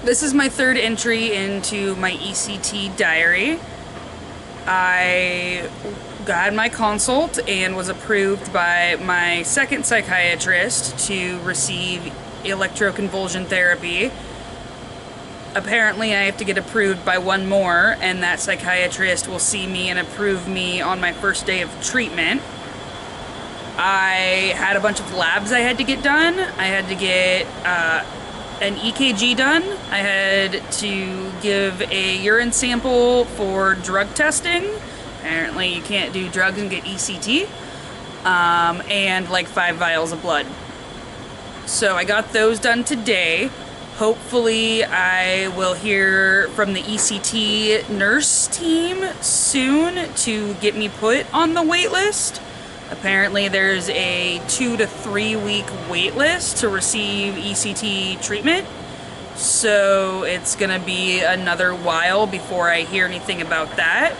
This is my third entry into my ECT diary. I got my consult and was approved by my second psychiatrist to receive electroconvulsion therapy. Apparently I have to get approved by one more, and that psychiatrist will see me and approve me on my first day of treatment. I had a bunch of labs I had to get done. I had to get an EKG done. I had to give a urine sample for drug testing. Apparently you can't do drugs and get ECT. And like 5 vials of blood. So I got those done today. Hopefully I will hear from the ECT nurse team soon to get me put on the wait list. Apparently there's a 2 to 3 week wait list to receive ECT treatment. So it's gonna be another while before I hear anything about that.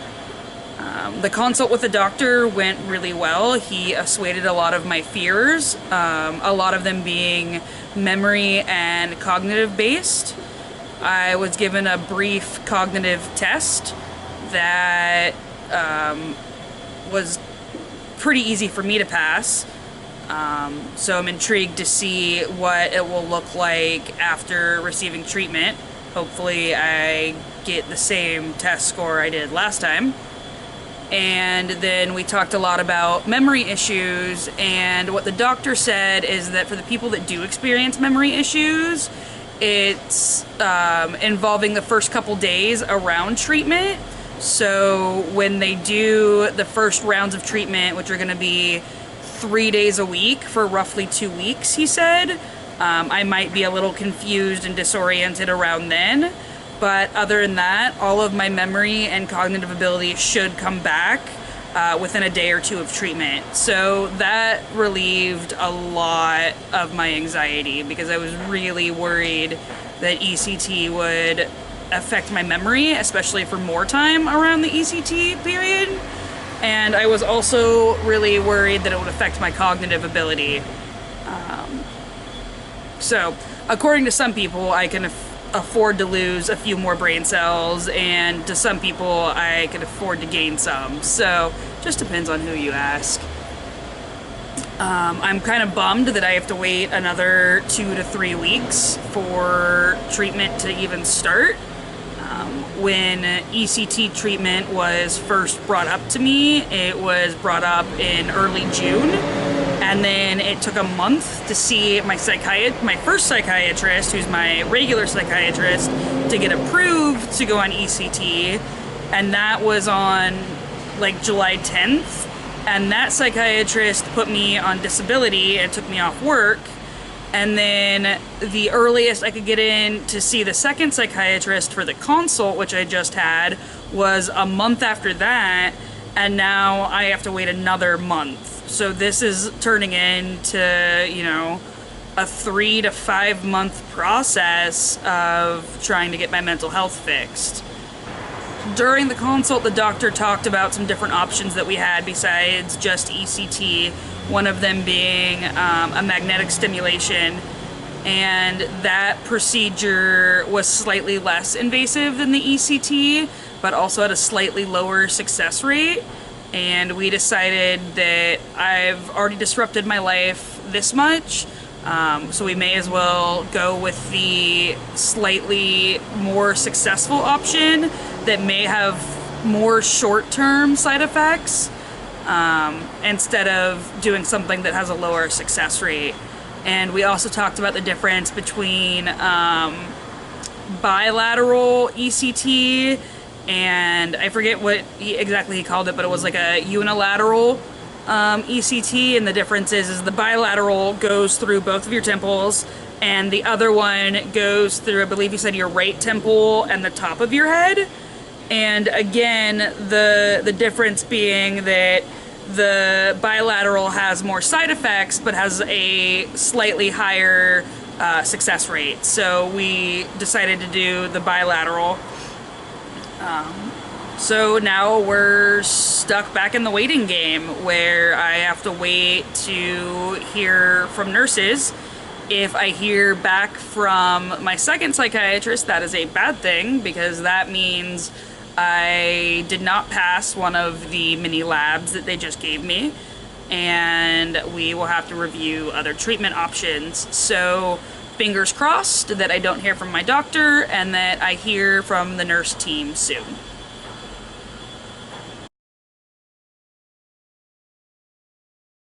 The consult with the doctor went really well. He assuaded a lot of my fears, a lot of them being memory and cognitive based. I was given a brief cognitive test that was pretty easy for me to pass. So I'm intrigued to see what it will look like after receiving treatment. Hopefully I get the same test score I did last time. And then we talked a lot about memory issues, and what the doctor said is that for the people that do experience memory issues, it's involving the first couple days around treatment. So when they do the first rounds of treatment, which are going to be 3 days a week for roughly 2 weeks, he said, I might be a little confused and disoriented around then. But other than that, all of my memory and cognitive ability should come back within a day or two of treatment. So that relieved a lot of my anxiety, because I was really worried that ECT would affect my memory, especially for more time around the ECT period. And I was also really worried that it would affect my cognitive ability. So according to some people, I can afford to lose a few more brain cells, and to some people I could afford to gain some. So just depends on who you ask. I'm kind of bummed that I have to wait another 2 to 3 weeks for treatment to even start. When ECT treatment was first brought up to me, it was brought up in early June. And then it took a month to see my first psychiatrist, who's my regular psychiatrist, to get approved to go on ECT. And that was on like July 10th. And that psychiatrist put me on disability and took me off work. And then the earliest I could get in to see the second psychiatrist for the consult, which I just had, was a month after that. And now I have to wait another month. So this is turning into, you know, a 3 to 5 month process of trying to get my mental health fixed. During the consult, the doctor talked about some different options that we had besides just ECT, one of them being a magnetic stimulation. And that procedure was slightly less invasive than the ECT, but also had a slightly lower success rate. And we decided that I've already disrupted my life this much, so we may as well go with the slightly more successful option that may have more short-term side effects, instead of doing something that has a lower success rate. And we also talked about the difference between bilateral ECT and I forget what exactly he called it, but it was like a unilateral ECT, and the difference is the bilateral goes through both of your temples, and the other one goes through, I believe you said, your right temple and the top of your head. And again, the difference being that the bilateral has more side effects, but has a slightly higher success rate. So we decided to do the bilateral. So now we're stuck back in the waiting game, where I have to wait to hear from nurses If I hear back from my second psychiatrist, that is a bad thing, because that means I did not pass one of the mini labs that they just gave me, and we will have to review other treatment options. So fingers crossed that I don't hear from my doctor and that I hear from the nurse team soon.